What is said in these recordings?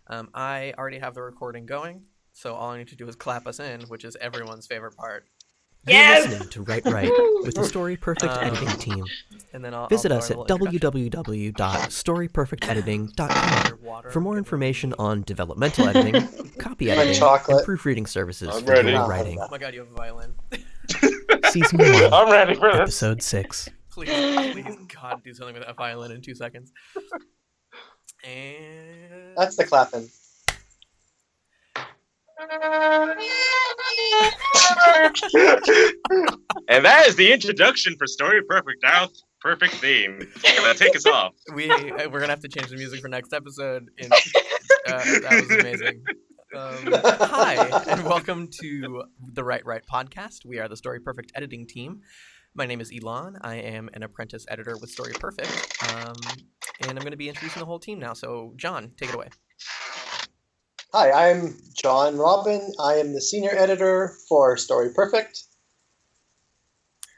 I already have the recording going, so all I need to do is clap us in, which is everyone's favorite part. Yes! You're listening to Right with the Story Perfect Editing Team. And then I'll Visit throw us in at a little introduction. www.storyperfectediting.com for more information on developmental editing, copy editing, and chocolate. proofreading services I'm for ready. your writing. Oh my god, you have a violin. Season 1, I'm ready for this. Episode 6. Please, God, do something with that violin in 2 seconds. And... That's the clapping. And that is the introduction for Story Perfect. Now, perfect theme. Gonna take us off. We're gonna have to change the music for next episode. That was amazing. Hi, and welcome to the Right podcast. We are the Story Perfect editing team. My name is Elon. I am an apprentice editor with Story Perfect, and I'm going to be introducing the whole team now. So, John, take it away. Hi, I'm John Robin. I am the senior editor for Story Perfect.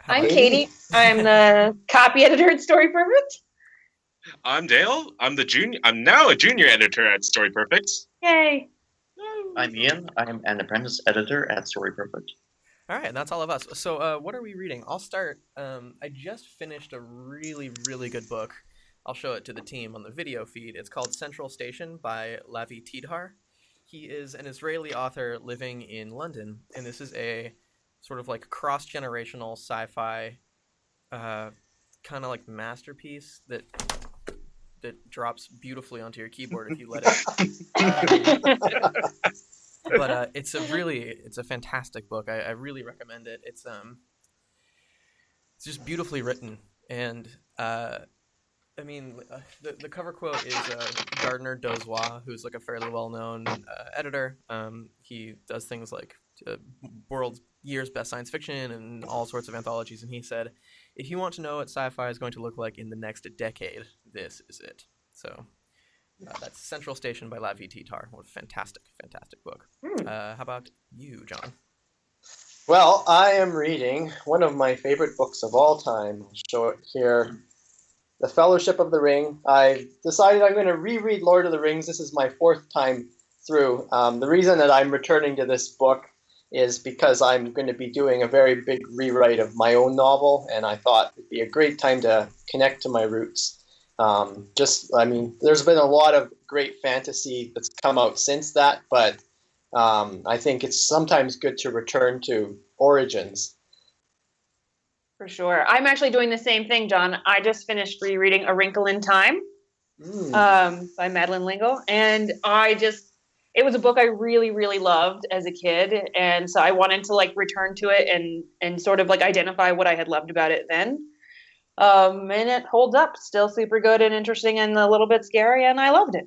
I'm Katie. I'm the copy editor at Story Perfect. I'm Dale. I'm now a junior editor at Story Perfect. Yay! I'm Ian. I'm an apprentice editor at Story Perfect. All right, and that's all of us. So what are we reading? I'll start. I just finished a really, really good book. I'll show it to the team on the video feed. It's called Central Station by Lavi Tidhar. He is an Israeli author living in London, and this is a sort of like cross-generational sci-fi kind of like masterpiece that drops beautifully onto your keyboard if you let it. But it's a fantastic book. I really recommend it. It's just beautifully written, and the cover quote is Gardner Dozois, who's like a fairly well-known editor. He does things like world's year's best science fiction and all sorts of anthologies, and he said, if you want to know what sci-fi is going to look like in the next decade, this is it. So that's Central Station by Lavi Tidhar. What a fantastic book. How about you, John? Well, I am reading one of my favorite books of all time. I'll show it here. The Fellowship of the Ring. I decided I'm going to reread Lord of the Rings. This is my fourth time through. The reason that I'm returning to this book is because I'm going to be doing a very big rewrite of my own novel, and I thought it'd be a great time to connect to my roots. There's been a lot of great fantasy that's come out since that, but I think it's sometimes good to return to origins. For sure. I'm actually doing the same thing, John. I just finished rereading A Wrinkle in Time by Madeleine L'Engle, and it was a book I really, really loved as a kid, and so I wanted to like return to it and sort of like identify what I had loved about it then. And it holds up, still super good and interesting and a little bit scary, and I loved it.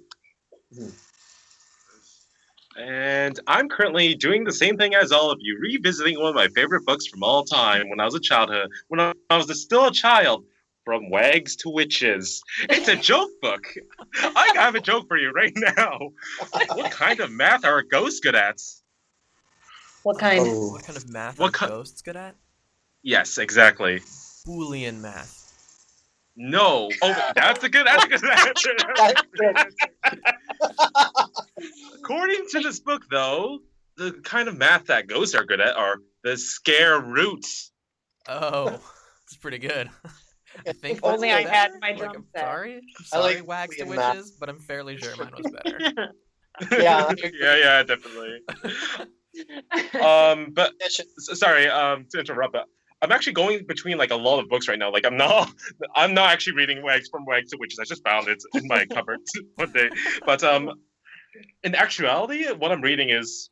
And I'm currently doing the same thing as all of you, revisiting one of my favorite books from all time when I was still a child, From Wags to Witches. It's a joke book. I have a joke for you right now. What kind of math are ghosts good at? What kind? What kind of math are ghosts good at? Yes, exactly. Boolean math. No. Oh, that's a good answer. According to this book, though, the kind of math that ghosts are good at are the scare roots. Oh, it's pretty good. I think if only I had my drum set. I'm sorry, Wags to Witches, but I'm fairly sure mine was better. Yeah, definitely. But sorry to interrupt, but I'm actually going between like a lot of books right now. Like I'm not actually reading From Wags to Witches. I just found it in my cupboard one day. But in actuality, what I'm reading is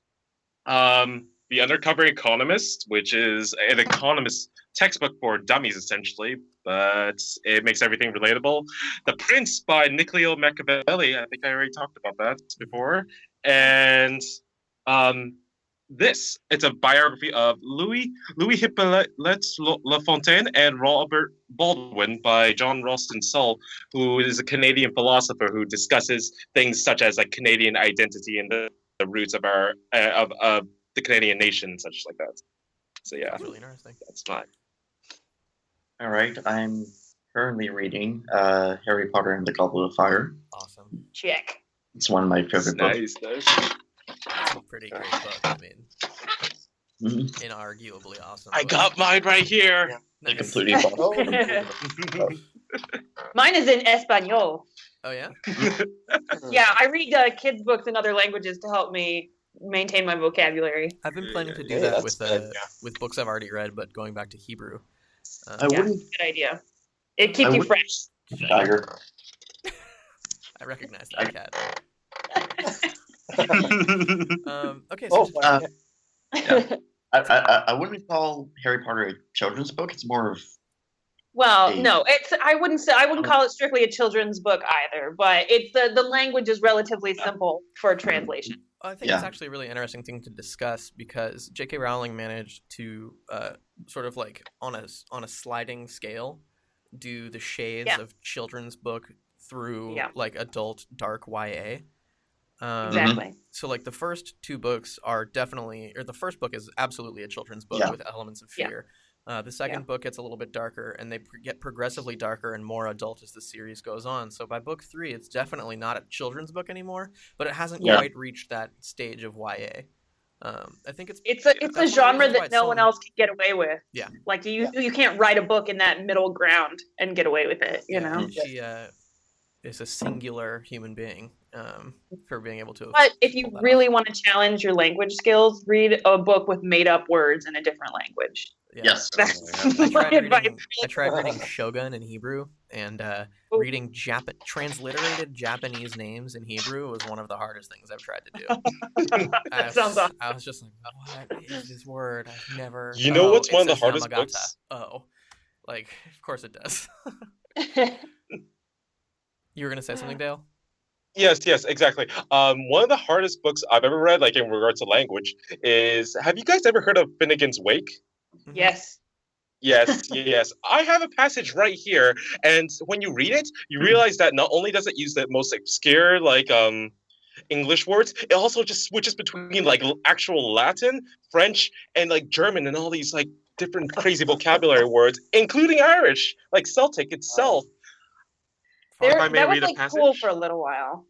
The Undercover Economist, which is an economist textbook for dummies, essentially, but it makes everything relatable. The Prince by Niccolò Machiavelli. I think I already talked about that before. And it's a biography of Louis Hippolyte La Fontaine and Robert Baldwin by John Ralston Saul, who is a Canadian philosopher who discusses things such as like Canadian identity and the roots of our of the Canadian nation, such like that. So yeah, that's really interesting. That's fine. All right, I'm currently reading Harry Potter and the Goblet of Fire. Awesome. Check. It's one of my favorite books. Nice. It's a pretty great book. I mean, Mhm. inarguably awesome. I book. got mine right here. Yeah. They Nice. completely follow. Mine is in Espanol. Oh yeah. Yeah, I read kids' books in other languages to help me maintain my vocabulary. I've been planning to do Hey, that that's with good, yeah. with books I've already read, but going back to Hebrew. I Yeah, wouldn't. good idea. It keeps I you would- fresh. Tiger. I recognize that cat. Okay, so Oh, just- wow. Yeah. I wouldn't call Harry Potter a children's book. It's more of Well, Hey. no, I wouldn't call it strictly a children's book either, but it's the language is relatively simple for a translation. I think it's Yeah. actually a really interesting thing to discuss because J.K. Rowling managed to sort of like on a sliding scale do the shades Yeah. of children's book through Yeah. like adult dark YA. Exactly. So like the first two books are definitely, or the first book is absolutely a children's book Yeah. with elements of Yeah. fear. The second book gets a little bit darker, and they get progressively darker and more adult as the series goes on. So by book 3, it's definitely not a children's book anymore, but it hasn't Yeah. quite reached that stage of YA. I think It's that's a one of the genre reasons why that it's no so- one else can get away with. Yeah. Like you can't write a book in that middle ground and get away with it, you Yeah, know. she is a singular human being for being able to. But if you pull that really off. want to challenge your language skills, read a book with made up words in a different language. Yeah. yes. That's I my advice. tried reading Shogun in Hebrew, and reading transliterated Japanese names in Hebrew was one of the hardest things I've tried to do. That sounds awesome. I was just like, what is this word? I've never. You know what's it one of the says hardest Yamagata. books? Oh, like of course it does. You were gonna say something, Dale? Yes, exactly. One of the hardest books I've ever read, like in regards to language, is have you guys ever heard of Finnegan's Wake? Yes. Yes. I have a passage right here, and when you read it, you realize that not only does it use the most obscure like English words, it also just switches between like actual Latin, French, and like German, and all these like different crazy vocabulary words, including Irish, like Celtic itself. If I may That was read a like passage? cool for a little while.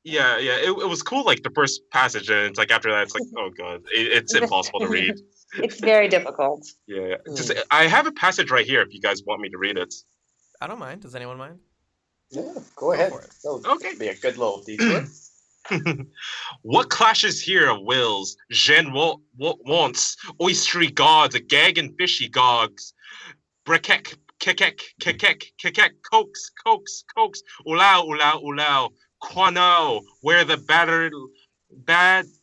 Yeah. It was cool, like the first passage, and it's like after that, it's like, oh god, it's impossible to read. It's very difficult. Yeah. Just I have a passage right here if you guys want me to read it. I don't mind. Does anyone mind? Yeah, go ahead. for it. That'll Okay. be a good little detour. What clashes here of wills? Jen wants oystery gods, a gag and fishy gogs. Brekek, kekek, cokes, ulao, quano, where the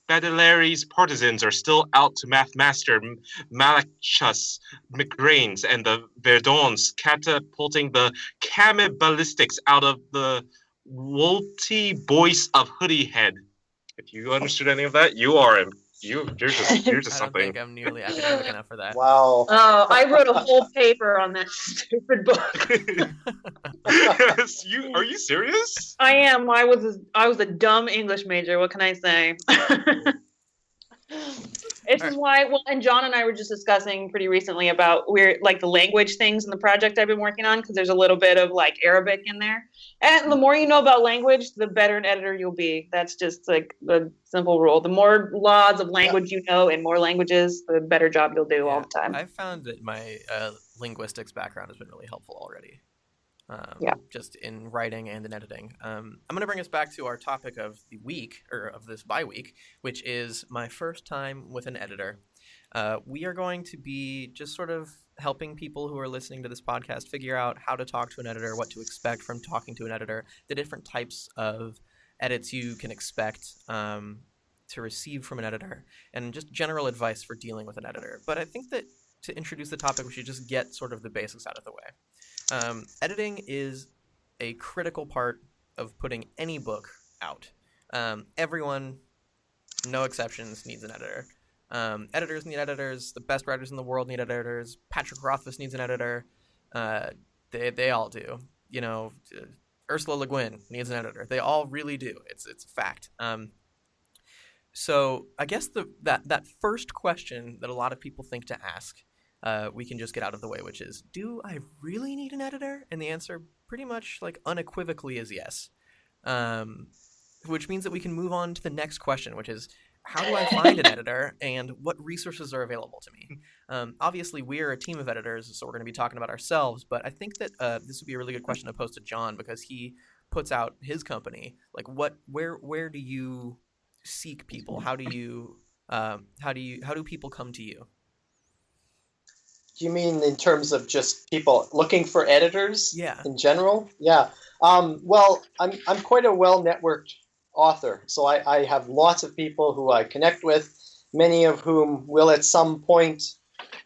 Badalaries partisans are still out to master Malachus McGrains and the Verdons, catapulting the cannibalistics out of the wolty voice of Hoodie Head. If you understood any of that, you're just I don't something. think I'm nearly academic enough for that. Wow. Oh, I wrote a whole paper on that stupid book. Yes, are you serious? I am. I was a dumb English major. What can I say? This is why. Well, and John and I were just discussing pretty recently about like the language things in the project I've been working on, because there's a little bit of like Arabic in there. And the more you know about language, the better an editor you'll be. That's just like the simple rule. The more laws of language you know in more languages, the better job you'll do all the time. I've found that my linguistics background has been really helpful already. Just in writing and in editing. I'm going to bring us back to our topic of the week, or of this bi-week, which is my first time with an editor. We are going to be just sort of helping people who are listening to this podcast figure out how to talk to an editor, what to expect from talking to an editor, the different types of edits you can expect to receive from an editor, and just general advice for dealing with an editor. But I think that to introduce the topic, we should just get sort of the basics out of the way. Editing is a critical part of putting any book out. Everyone, no exceptions, needs an editor. Editors need editors. The best writers in the world need editors. Patrick Rothfuss needs an editor. They all do. You know, Ursula Le Guin needs an editor. They all really do. It's a fact. So I guess that first question that a lot of people think to ask, we can just get out of the way, which is, do I really need an editor? And the answer pretty much like unequivocally is yes. which means that we can move on to the next question, which is, how do I find an editor, and what resources are available to me? Obviously, we're a team of editors, so we're going to be talking about ourselves, but I think that this would be a really good question to pose to John, because he puts out his company. Like, where do you seek people? How do people come to you? Do you mean in terms of just people looking for editors? Yeah. In general? Yeah. Well, I'm quite a well-networked author, so I have lots of people who I connect with, many of whom will at some point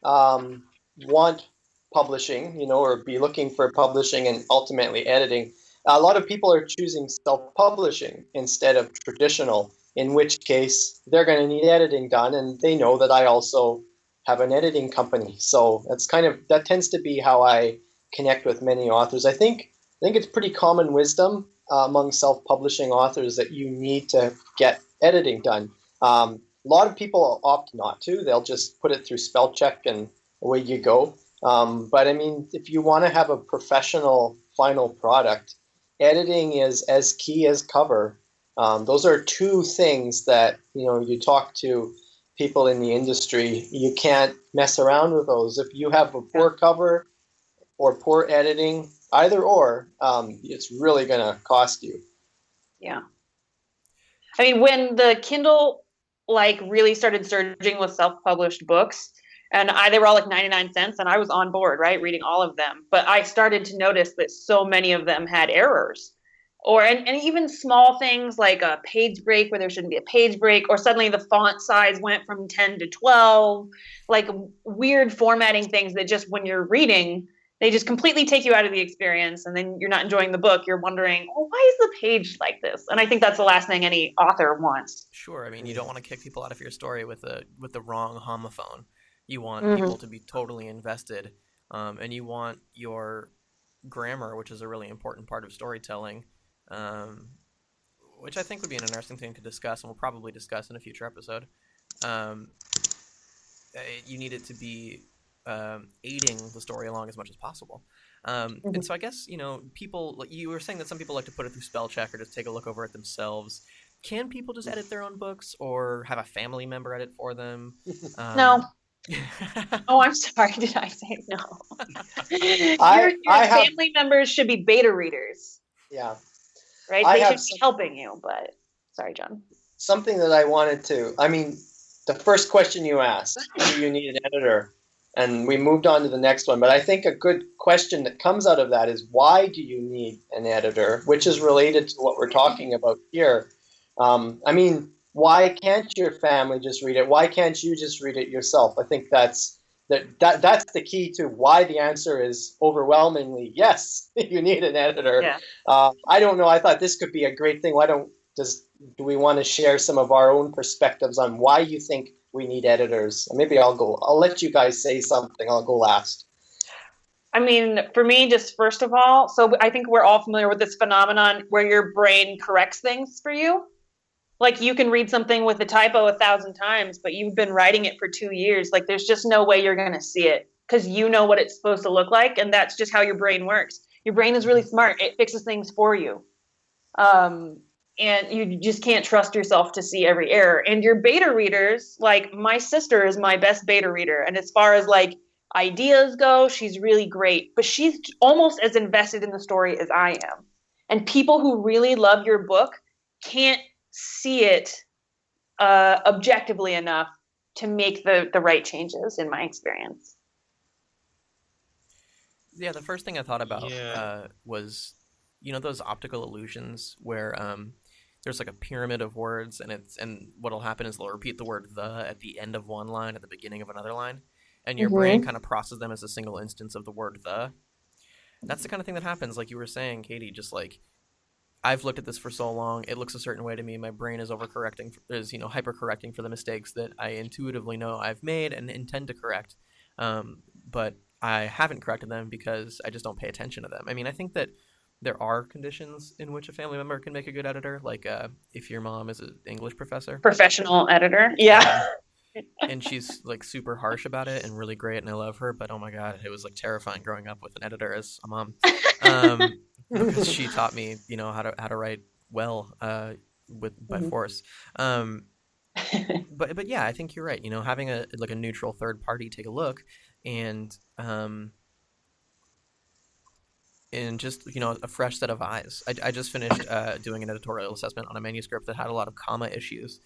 want publishing, or be looking for publishing and ultimately editing. A lot of people are choosing self-publishing instead of traditional, in which case they're going to need editing done, and they know that I also have an editing company. So that tends to be how I connect with many authors. I think it's pretty common wisdom among self-publishing authors that you need to get editing done. A lot of people opt not to. They'll just put it through spell check and away you go. But I mean, if you want to have a professional final product, editing is as key as cover. Those are two things that, you talk to people in the industry, you can't mess around with those. If you have a poor cover or poor editing, either or, it's really going to cost you. Yeah. I mean, when the Kindle really started surging with self-published books, and they were all like 99 cents, and I was on board, right, reading all of them. But I started to notice that so many of them had errors. And even small things like a page break where there shouldn't be a page break, or suddenly the font size went from 10 to 12, like weird formatting things that just, when you're reading, they just completely take you out of the experience, and then you're not enjoying the book. You're wondering, why is the page like this? And I think that's the last thing any author wants. Sure. I mean, you don't want to kick people out of your story with the wrong homophone. You want Mm-hmm. people to be totally invested, and you want your grammar, which is a really important part of storytelling, which I think would be an interesting thing to discuss, and we'll probably discuss in a future episode. You need it to be aiding the story along as much as possible. And so I guess, people, like you were saying that some people like to put it through spell check or just take a look over it themselves. Can people just edit their own books, or have a family member edit for them? No. Oh, I'm sorry. Did I say no? I have- family members should be beta readers. Yeah. Right? They should be helping you, but sorry, John. Something that I wanted to, the first question you asked, do you need an editor? And we moved on to the next one. But I think a good question that comes out of that is, why do you need an editor? Which is related to what we're talking about here. Why can't your family just read it? Why can't you just read it yourself? I think that's the key to why the answer is overwhelmingly yes. You need an editor. Yeah. I don't know. I thought this could be a great thing. Do we want to share some of our own perspectives on why you think we need editors? Maybe I'll let you guys say something. I'll go last. I mean, for me, just first of all, so I think we're all familiar with this phenomenon where your brain corrects things for you. Like, you can read something with a typo 1,000 times, but you've been writing it for 2 years. Like, there's just no way you're going to see it, because you know what it's supposed to look like, and that's just how your brain works. Your brain is really smart. It fixes things for you. And you just can't trust yourself to see every error. And your beta readers, like my sister is my best beta reader. And as far as ideas go, she's really great, but she's almost as invested in the story as I am. And people who really love your book can't see it objectively enough to make the right changes, in my experience. Yeah, the first thing I thought about was, those optical illusions where there's like a pyramid of words, and what'll happen is they'll repeat the word "the" at the end of one line, at the beginning of another line, and your brain kind of processes them as a single instance of the word "the." That's the kind of thing that happens, like you were saying, Katie. Just like, I've looked at this for so long, it looks a certain way to me. My brain is hyper-correcting for the mistakes that I intuitively know I've made and intend to correct, but I haven't corrected them because I just don't pay attention to them. I mean, I think that there are conditions in which a family member can make a good editor, like if your mom is an English professor. Professional editor, yeah. And she's like super harsh about it and really great, and I love her, but oh my god, it was like terrifying growing up with an editor as a mom. Because she taught me, how to write well. by force. But yeah, I think you're right. You know, having a neutral third party take a look and just a fresh set of eyes. I just finished doing an editorial assessment on a manuscript that had a lot of comma issues,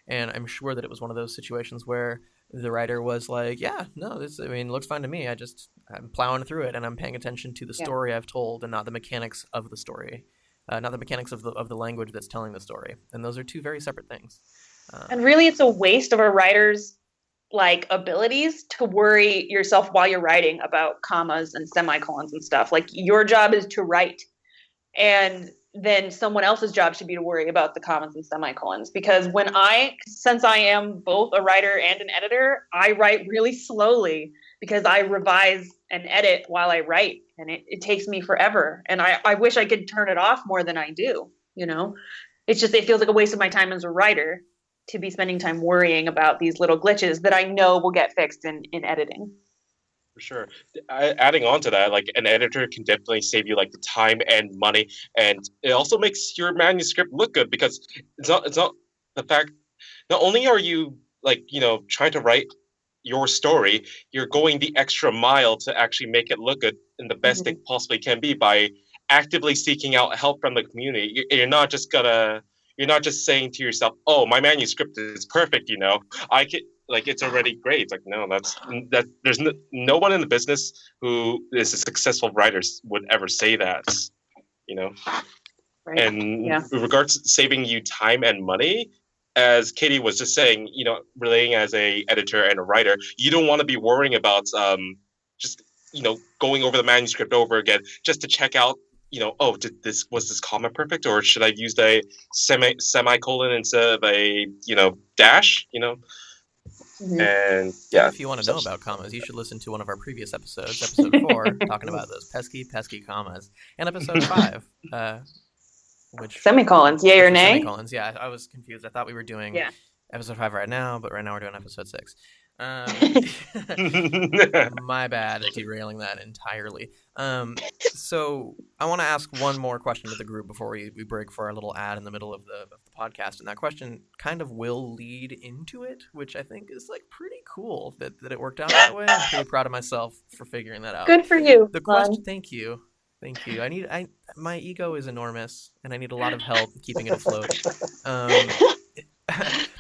and I'm sure that it was one of those situations where the writer was like, "Yeah, no, this looks fine to me. I'm plowing through it and I'm paying attention to the story I've told and not the mechanics of the story, not the mechanics of the language that's telling the story." And those are two very separate things. And really, it's a waste of a writer's abilities to worry yourself while you're writing about commas and semicolons and stuff. Like, your job is to write, and then someone else's job should be to worry about the commas and semicolons. Because since I am both a writer and an editor, I write really slowly because I revise and edit while I write, and it takes me forever. And I wish I could turn it off more than I do. It's just, it feels like a waste of my time as a writer to be spending time worrying about these little glitches that I know will get fixed in editing. For sure. Adding on to that, like, an editor can definitely save you like the time and money, and it also makes your manuscript look good, because it's not the fact. Not only are you trying to write your story, you're going the extra mile to actually make it look good in the best it possibly can be by actively seeking out help from the community. You're not just saying to yourself, "Oh, my manuscript is perfect. I can." Like, it's already great. It's like, no, that there's no one in the business who is a successful writer would ever say that, Right. And with regards to saving you time and money, as Katie was just saying, relating as a editor and a writer, you don't want to be worrying about just going over the manuscript over again just to check out, oh, was this comma perfect, or should I use a semicolon instead of a dash, And yeah, and if you want to know about commas, you should listen to one of our previous episodes, episode 4, talking about those pesky commas, and episode 5, which semicolons, yay or nay? Semicolons, yeah. I was confused. I thought we were doing episode 5 right now, but right now we're doing episode 6. My bad, derailing that entirely. So I want to ask one more question to the group before we break for our little ad in the middle of the podcast, and that question kind of will lead into it, which I think is pretty cool that it worked out that way. I'm pretty proud of myself for figuring that out. Good for you. The question, thank you. My ego is enormous, and I need a lot of help keeping it afloat.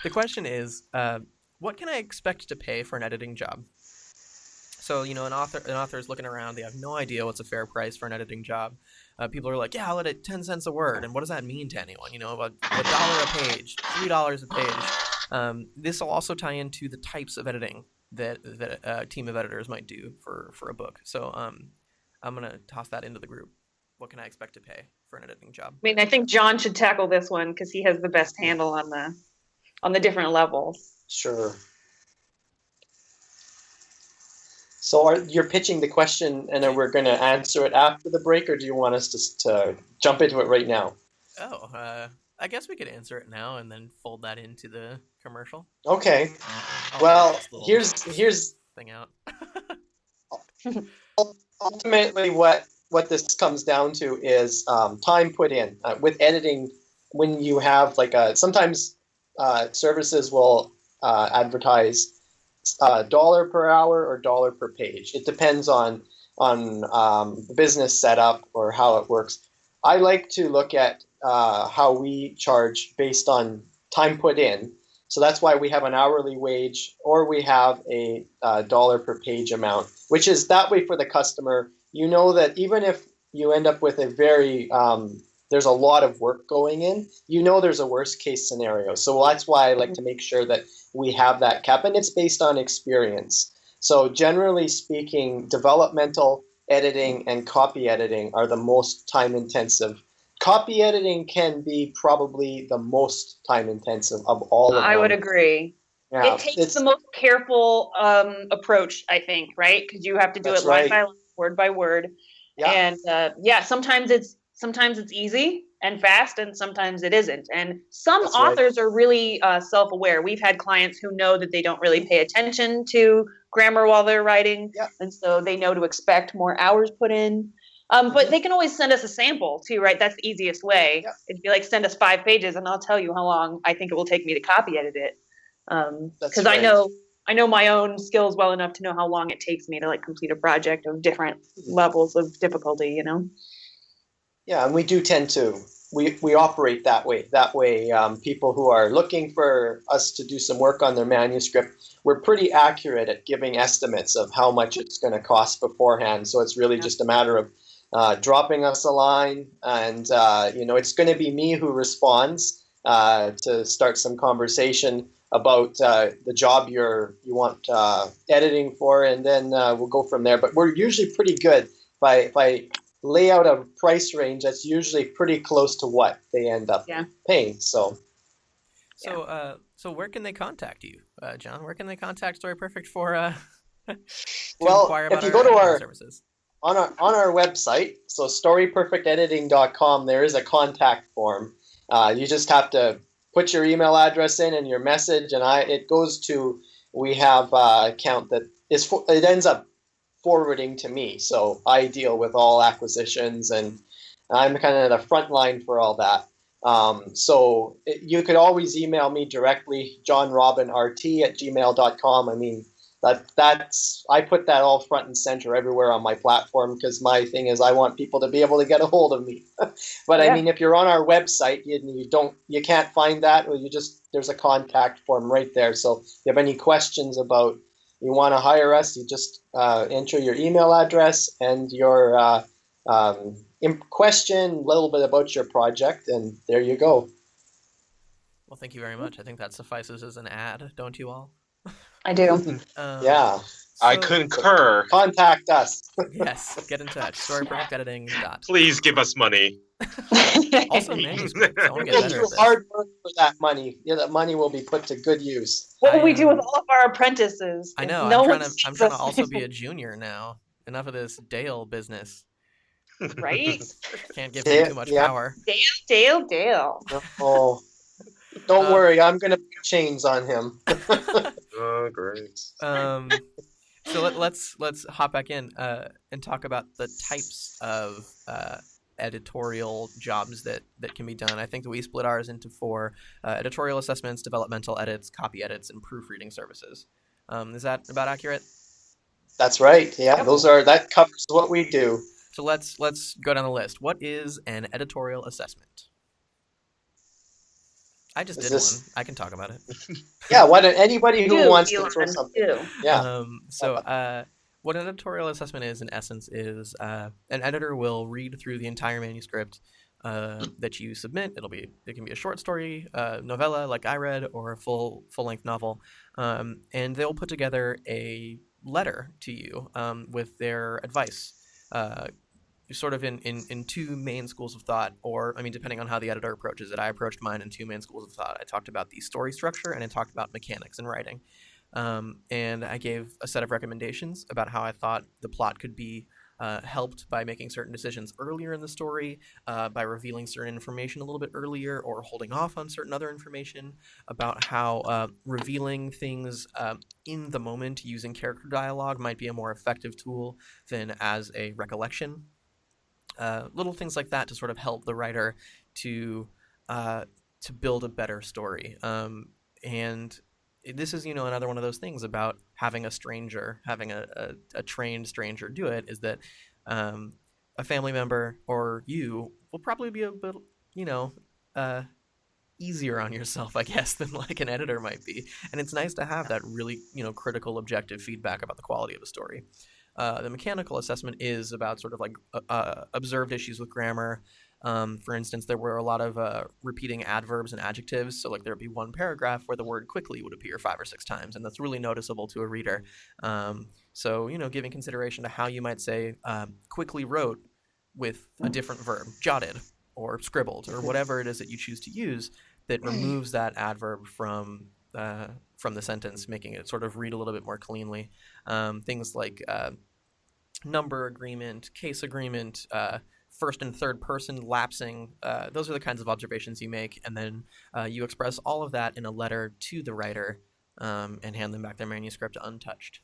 The question is, what can I expect to pay for an editing job? So, an author is looking around. They have no idea what's a fair price for an editing job. People are like, yeah, I'll edit 10 cents a word. And what does that mean to anyone? About $1 a page, $3 a page. This will also tie into the types of editing that a team of editors might do for a book. So I'm going to toss that into the group. What can I expect to pay for an editing job? I think John should tackle this one because he has the best handle on the different levels. Sure. So you're pitching the question, and we're going to answer it after the break, or do you want us to jump into it right now? Oh, I guess we could answer it now and then fold that into the commercial. Okay. Well, here's thing out. Ultimately, what this comes down to is time put in with editing. When you have sometimes services will advertise $1 per hour or $1 per page. It depends on the business setup or how it works. I like to look at how we charge based on time put in. So that's why we have an hourly wage, or we have a $1 per page amount, which is that way for the customer. You know that even if you end up with a very there's a lot of work going in, there's a worst case scenario. So that's why I like to make sure that we have that cap, and it's based on experience. So generally speaking, developmental editing and copy editing are the most time intensive. Copy editing can be probably the most time intensive of all of them. I would agree. Yeah, it takes the most careful approach, I think, right? Because you have to do it line by line, word by word. Yeah. And sometimes it's easy and fast, and sometimes it isn't. And some authors are really self-aware. We've had clients who know that they don't really pay attention to grammar while they're writing, and so they know to expect more hours put in. But they can always send us a sample too, right? That's the easiest way. Yeah. It'd be like, send us 5 pages and I'll tell you how long I think it will take me to copy edit it. That's Because right. I know my own skills well enough to know how long it takes me to like complete a project of different levels of difficulty, you know? Yeah, and we do tend to we operate that way. That way, people who are looking for us to do some work on their manuscript, we're pretty accurate at giving estimates of how much it's going to cost beforehand. So it's really just a matter of dropping us a line, and it's going to be me who responds to start some conversation about the job you want editing for, and then we'll go from there. But we're usually pretty good if I lay out a price range that's usually pretty close to what they end up paying. So where can they contact you, John? Where can they contact Story Perfect for to well, inquire about if you our go to editing our services? on our website, so storyperfectediting.com, there is a contact form. You just have to put your email address in and your message, and it goes to, we have an account that it ends up forwarding to me. So I deal with all acquisitions, and I'm kind of the front line for all that. You could always email me directly, johnrobinrt@gmail.com. I mean, I put that all front and center everywhere on my platform, because my thing is I want people to be able to get a hold of me. But I mean, if you're on our website, you can't find that, or there's a contact form right there. So if you have any questions about you want to hire us, you just enter your email address and your question, a little bit about your project, and there you go. Well, thank you very much. I think that suffices as an ad, don't you all? I do. Yeah. I concur. Contact us. Yes, get in touch. Storyperfectediting. Please give us money. Also manuscripts. I want to get We'll better do at this. hard work for that money. Yeah, that money will be put to good use. What will we do with all of our apprentices? I know. No I'm one trying sees to us. also be a junior now. Enough of this Dale business. Right? Can't give him too much power. Dale. Oh, don't worry. I'm going to put chains on him. Oh, great. So let's hop back in and talk about the types of editorial jobs that can be done. I think that we split ours into 4: editorial assessments, developmental edits, copy edits, and proofreading services. Is that about accurate? That's right. Yeah, that covers what we do. So let's go down the list. What is an editorial assessment? I just did one. I can talk about it. Yeah, anybody who wants to throw something. Yeah. What an editorial assessment is, in essence, is an editor will read through the entire manuscript that you submit. It can be a short story, novella like I read, or a full-length novel, and they'll put together a letter to you with their advice. Sort of in 2 main schools of thought, or, I mean, depending on how the editor approaches it. I approached mine in 2 main schools of thought. I talked about the story structure, and I talked about mechanics in writing. And I gave a set of recommendations about how I thought the plot could be helped by making certain decisions earlier in the story, by revealing certain information a little bit earlier, or holding off on certain other information, about how revealing things in the moment using character dialogue might be a more effective tool than as a recollection. Little things like that to sort of help the writer to build a better story. And this is, another one of those things about having a trained stranger do it, is that a family member or you will probably be a bit, easier on yourself, I guess, than like an editor might be. And it's nice to have that really, critical, objective feedback about the quality of a story. The mechanical assessment is about sort of like observed issues with grammar. For instance, there were a lot of repeating adverbs and adjectives. So like there'd be one paragraph where the word quickly would appear 5 or 6 times, and that's really noticeable to a reader. So, giving consideration to how you might say quickly wrote with a different verb, jotted or scribbled, or whatever it is that you choose to use that removes that adverb from the sentence, making it sort of read a little bit more cleanly. Things like number agreement, case agreement, first and third person lapsing. Those are the kinds of observations you make, and then you express all of that in a letter to the writer and hand them back their manuscript untouched.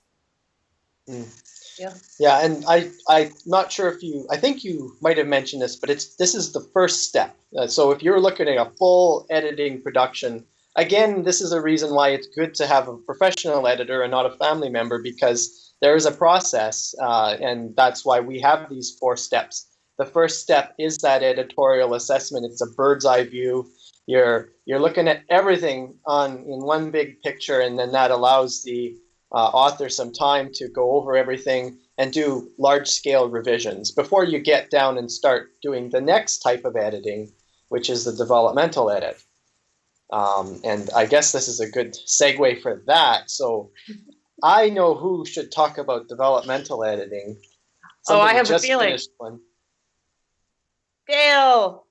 Yeah. Yeah, and I'm not sure if I think you might have mentioned this, but this is the first step. So if you're looking at a full editing production, again, this is a reason why it's good to have a professional editor and not a family member, because there is a process, and that's why we have these 4 steps. The first step is that editorial assessment. It's a bird's eye view. You're looking at everything in one big picture, and then that allows the author some time to go over everything and do large-scale revisions before you get down and start doing the next type of editing, which is the developmental edit. And I guess this is a good segue for that. So I know who should talk about developmental editing. I Somebody have a just feeling. finished one. Me? Dale,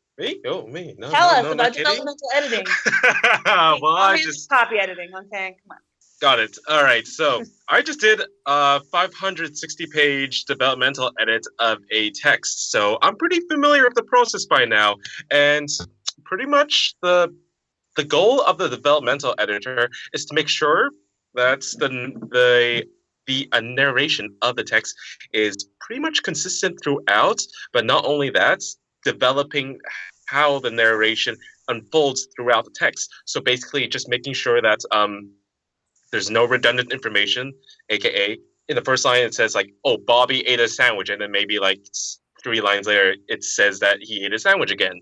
Oh, me? No, tell no, us no, about not kidding. developmental editing. Well, I Hey, just copy editing. Okay, come on. got it. All right, so I just did a 560-page developmental edit of a text, so I'm pretty familiar with the process by now, and pretty much the goal of the developmental editor is to make sure that the narration of the text is pretty much consistent throughout, but not only that, developing how the narration unfolds throughout the text. So basically, just making sure that there's no redundant information, aka in the first line it says like, "Oh, Bobby ate a sandwich," and then maybe like 3 lines later it says that he ate a sandwich again.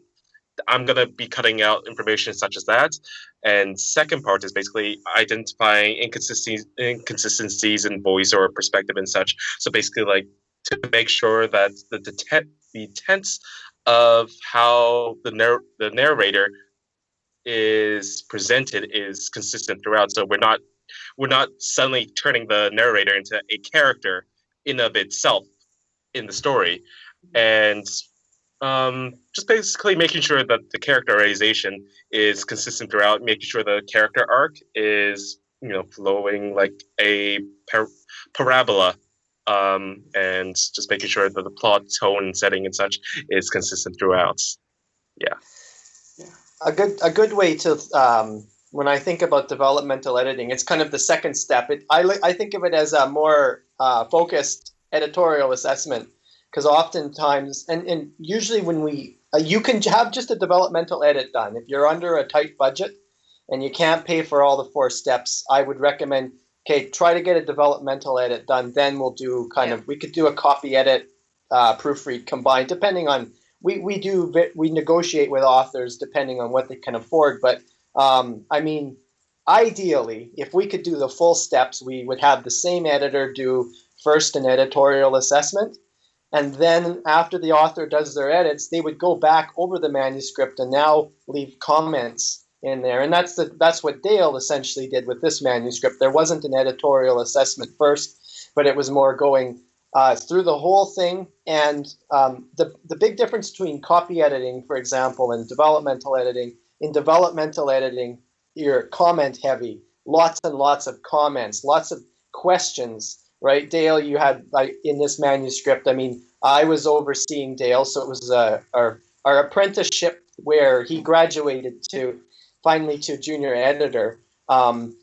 I'm gonna be cutting out information such as that. And second part is basically identifying inconsistencies in voice or perspective and such. So basically, like to make sure that the tense of how the narrator is presented is consistent throughout. So we're not suddenly turning the narrator into a character in of itself in the story, and just basically making sure that the characterization is consistent throughout, making sure the character arc is flowing like a parabola, and just making sure that the plot tone and setting and such is consistent throughout. Yeah. A good way to when I think about developmental editing, it's kind of the second step. I think of it as a more focused editorial assessment, because oftentimes and usually when you can have just a developmental edit done if you're under a tight budget and you can't pay for all the 4 steps. I would recommend, okay, try to get a developmental edit done. Then we'll do we could do a copy edit, proofread combined, depending on we negotiate with authors depending on what they can afford. But I mean, ideally, if we could do the full steps, we would have the same editor do first an editorial assessment, and then after the author does their edits, they would go back over the manuscript and now leave comments in there. And that's what Dale essentially did with this manuscript. There wasn't an editorial assessment first, but it was more going through the whole thing. And the big difference between copy editing, for example, and developmental editing, in developmental editing, you're comment heavy, lots and lots of comments, lots of questions, right? Dale, you had like in this manuscript, I mean, I was overseeing Dale, so it was our apprenticeship where he graduated finally to junior editor. There's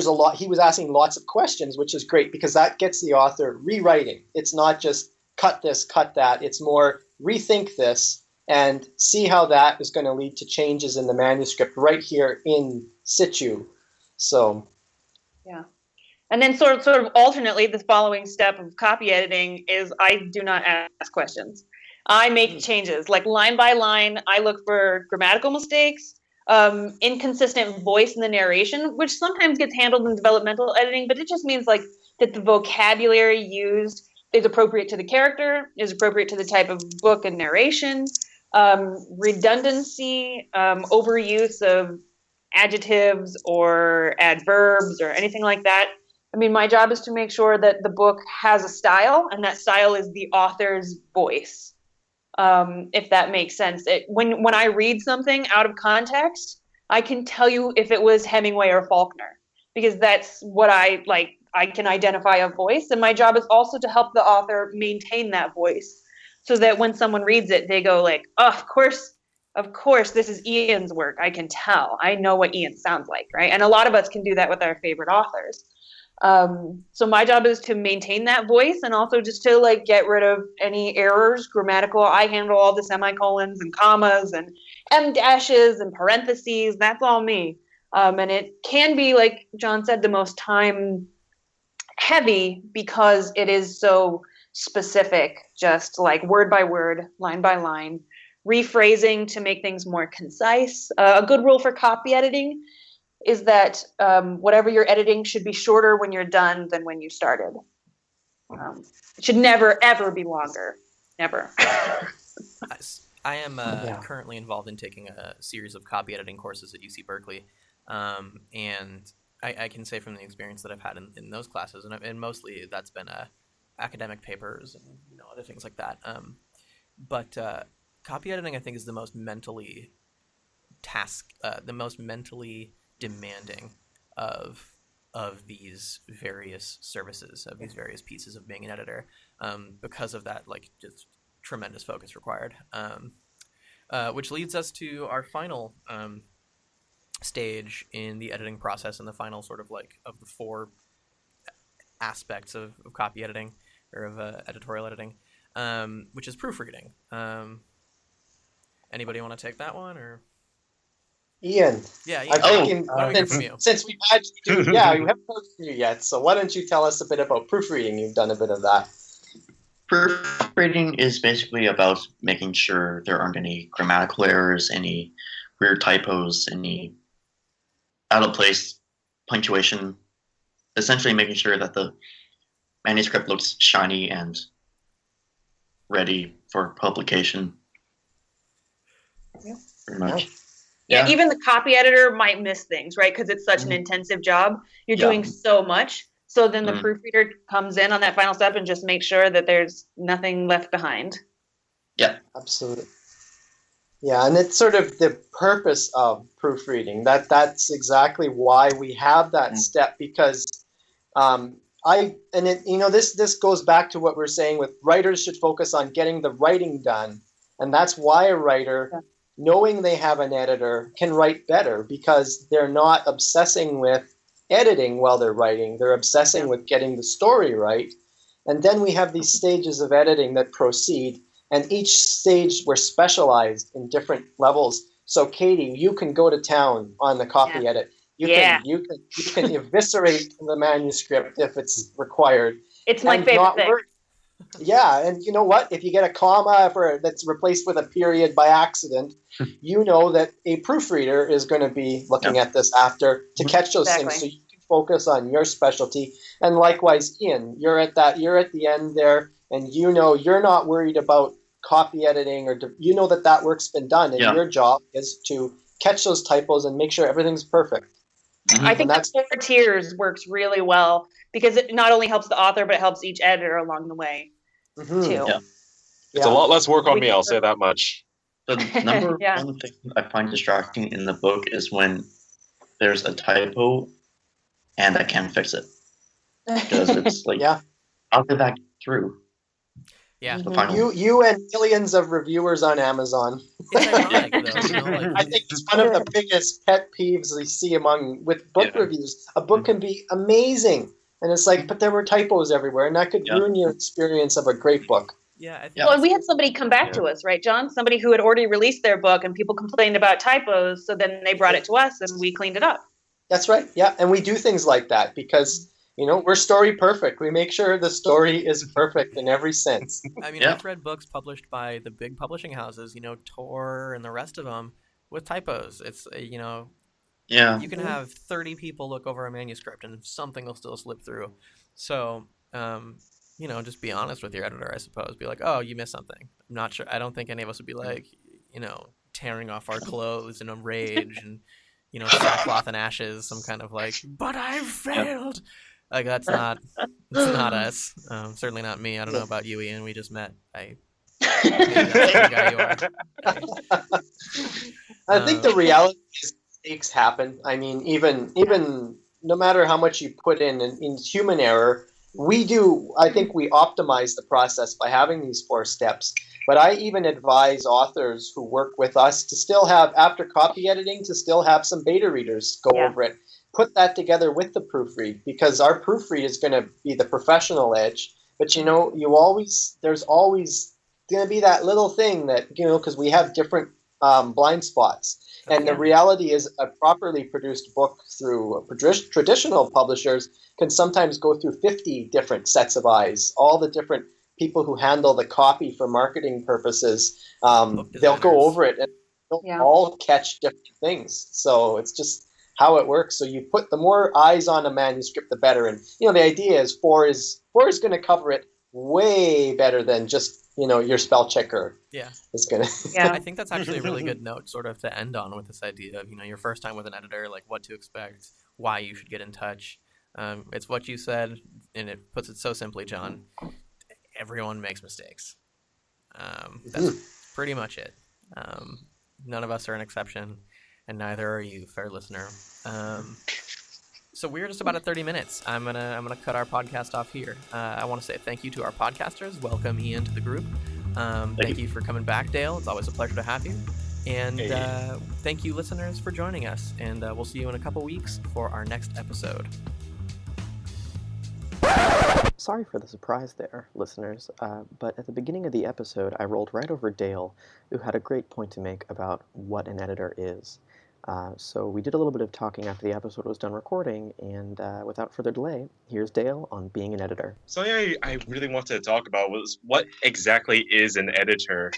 a lot. He was asking lots of questions, which is great because that gets the author rewriting. It's not just cut this, cut that. It's more rethink this and see how that is going to lead to changes in the manuscript right here in situ. So, yeah. And then sort of alternately, the following step of copy editing is I do not ask questions. I make changes like line by line. I look for grammatical mistakes, inconsistent voice in the narration, which sometimes gets handled in developmental editing, but it just means like that the vocabulary used is appropriate to the character, is appropriate to the type of book and narration, redundancy, overuse of adjectives or adverbs or anything like that. I mean, my job is to make sure that the book has a style, and that style is the author's voice. If that makes sense. When I read something out of context, I can tell you if it was Hemingway or Faulkner, because that's what I like. I can identify a voice, and my job is also to help the author maintain that voice, so that when someone reads it, they go like, "Oh, of course, this is Ian's work. I can tell. I know what Ian sounds like, right?" And a lot of us can do that with our favorite authors. So my job is to maintain that voice and also just to like get rid of any errors, grammatical. I handle all the semicolons and commas and em dashes and parentheses. That's all me. And it can be, like John said, the most time heavy because it is so specific, just like word by word, line by line, rephrasing to make things more concise. A good rule for copy editing is that whatever you're editing should be shorter when you're done than when you started. It should never, ever be longer. Never. I am currently involved in taking a series of copy editing courses at UC Berkeley. And I can say from the experience that I've had in those classes, and mostly that's been academic papers and other things like that. But copy editing, I think, is the most mentally demanding of these various services, of these various pieces of being an editor, because of that, like, just tremendous focus required. Which leads us to our final stage in the editing process, and the final sort of like of the four aspects of copy editing or of editorial editing, which is proofreading. Anybody want to take that one, or? Ian. Yeah, I think why don't we hear from you? Since we've had you, we haven't heard from you yet, so why don't you tell us a bit about proofreading? You've done a bit of that. Proofreading is basically about making sure there aren't any grammatical errors, any weird typos, any out of place punctuation. Essentially making sure that the manuscript looks shiny and ready for publication. Yeah. Pretty much. Yeah, even the copy editor might miss things, right? Because it's such an intensive job. You're doing so much. So then the proofreader comes in on that final step and just makes sure that there's nothing left behind. Yeah. Absolutely. Yeah, and it's sort of the purpose of proofreading. That's exactly why we have that step, because this goes back to what we're saying with writers should focus on getting the writing done. And that's why a writer, knowing they have an editor, can write better, because they're not obsessing with editing while they're writing. They're obsessing with getting the story right. And then we have these stages of editing that proceed, and each stage we're specialized in different levels. So Katie, you can go to town on the copy edit. You can eviscerate the manuscript if it's required. It's my favorite thing. Yeah, and you know what? If you get a comma that's replaced with a period by accident, you know that a proofreader is going to be looking at this after to catch those things, so you can focus on your specialty. And likewise, Ian, you're at the end there, and you're not worried about copy editing, or that work's been done, and your job is to catch those typos and make sure everything's perfect. I think that 4 tiers works really well, because it not only helps the author, but it helps each editor along the way too. Yeah. It's a lot less work on me, I'll say that much. The number one thing I find distracting in the book is when there's a typo and I can't fix it. Because it's like, how did that get through? Yeah. You and millions of reviewers on Amazon. It's ironic, though, I think it's one of the biggest pet peeves we see with book reviews. A book can be amazing, and it's like, but there were typos everywhere, and that could ruin your experience of a great book. Yeah. I think Well, and we had somebody come back to us, right, John? Somebody who had already released their book, and people complained about typos, so then they brought it to us, and we cleaned it up. That's right. Yeah, and we do things like that because we're story perfect. We make sure the story is perfect in every sense. I mean, I've read books published by the big publishing houses, Tor and the rest of them, with typos. It's, you can have 30 people look over a manuscript and something will still slip through. So, just be honest with your editor, I suppose. Be like, oh, you missed something. I'm not sure. I don't think any of us would be like, tearing off our clothes in a rage and, sackcloth and ashes, some kind of like, but I failed. Like, it's not us. Certainly not me. I don't know about you, Ian. We just met. Maybe that's the guy you are. I think the reality is mistakes happen. I mean, even no matter how much you put in human error, I think we optimize the process by having these 4 steps. But I even advise authors who work with us to still have, after copy editing, to still have some beta readers go Yeah. over it. Put that together with the proofread, because our proofread is going to be the professional edge. But there's always going to be that little thing that, because we have different blind spots. And the reality is a properly produced book through traditional publishers can sometimes go through 50 different sets of eyes. All the different people who handle the copy for marketing purposes, they'll go over it and they'll all catch different things. So it's just how it works. So you put the more eyes on a manuscript, the better. And the idea is four is going to cover it way better than just your spell checker. Yeah, is gonna. I think that's actually a really good note, sort of, to end on, with this idea of your first time with an editor, like what to expect, why you should get in touch. It's what you said, and it puts it so simply, John. Everyone makes mistakes. That's pretty much it. None of us are an exception, and neither are you, fair listener. So we're just about at 30 minutes. I'm gonna cut our podcast off here. I want to say thank you to our podcasters. Welcome Ian to the group. Thank you for coming back, Dale. It's always a pleasure to have you. And thank you, listeners, for joining us. And we'll see you in a couple weeks for our next episode. Sorry for the surprise there, listeners, but at the beginning of the episode, I rolled right over Dale, who had a great point to make about what an editor is. So we did a little bit of talking after the episode was done recording, and without further delay, here's Dale on being an editor. Something I really wanted to talk about was what exactly is an editor?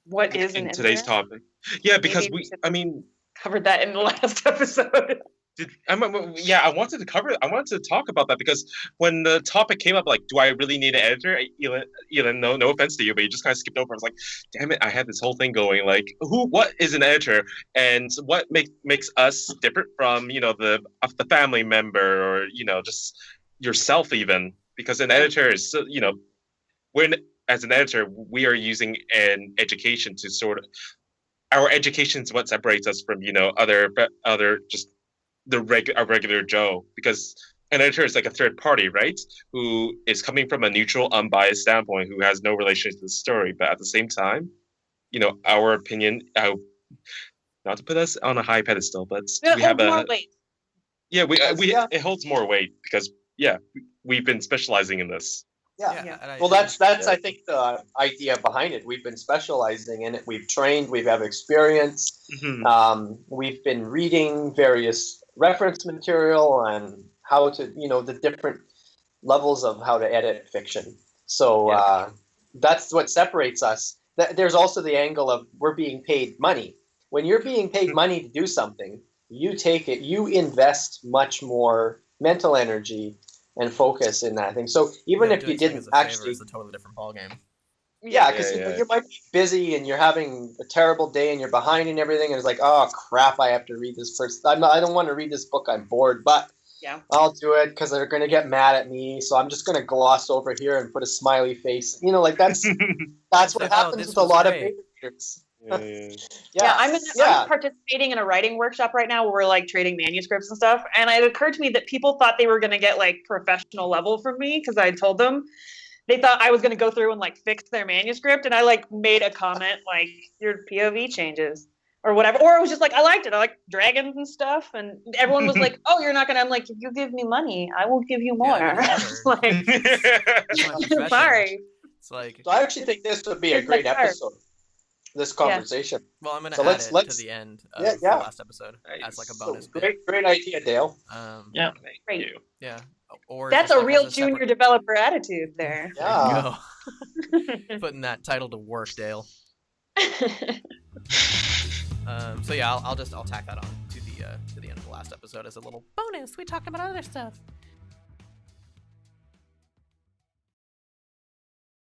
What is an editor? In today's topic? Yeah, because covered that in the last episode. I wanted to talk about that, because when the topic came up, like, do I really need an editor? Elin, no offense to you, but you just kind of skipped over. I was like, damn it, I had this whole thing going. Like, what is an editor, and what makes us different from the family member, or just yourself even? Because an editor is as an editor, we are using an education to sort of, our education is what separates us from other just a regular Joe, because an editor is like a third party, right? Who is coming from a neutral, unbiased standpoint, who has no relation to the story, but at the same time, our opinion, not to put us on a high pedestal, but we have more weight. Yeah, it holds more weight, because we've been specializing in this. Well, that's I think the idea behind it. We've been specializing in it. We've trained. We have experience. Mm-hmm. We've been reading various reference material and how to, the different levels of how to edit fiction. So that's what separates us. There's also the angle of we're being paid money. When you're being paid money to do something, you take it. You invest much more mental energy and focus in that thing. So even if you didn't actually, it's a totally different ballgame. Yeah, because you might be busy and you're having a terrible day and you're behind and everything, and it's like, oh crap, I have to read this first. I don't want to read this book. I'm bored, but I'll do it because they're going to get mad at me. So I'm just going to gloss over here and put a smiley face. That's what happens with a lot of readers. I'm participating in a writing workshop right now where we're like trading manuscripts and stuff, and it occurred to me that people thought they were going to get like professional level from me because I told them they thought I was going to go through and like fix their manuscript, and I like made a comment like your POV changes or whatever, or it was just like I liked it, I like dragons and stuff, and everyone was like, oh, you're not gonna. I'm like, if you give me money, I will give you more. Like, sorry. It's like, so I actually think this would be a great episode. This conversation. Well, I'm going to add it to the end of the last episode as like a bonus. So great idea, Dale. Great. Yeah. Or that's a real junior developer attitude there. Yeah. Putting that title to work, Dale. So I'll tack that on to the end of the last episode as a little bonus. We talked about other stuff.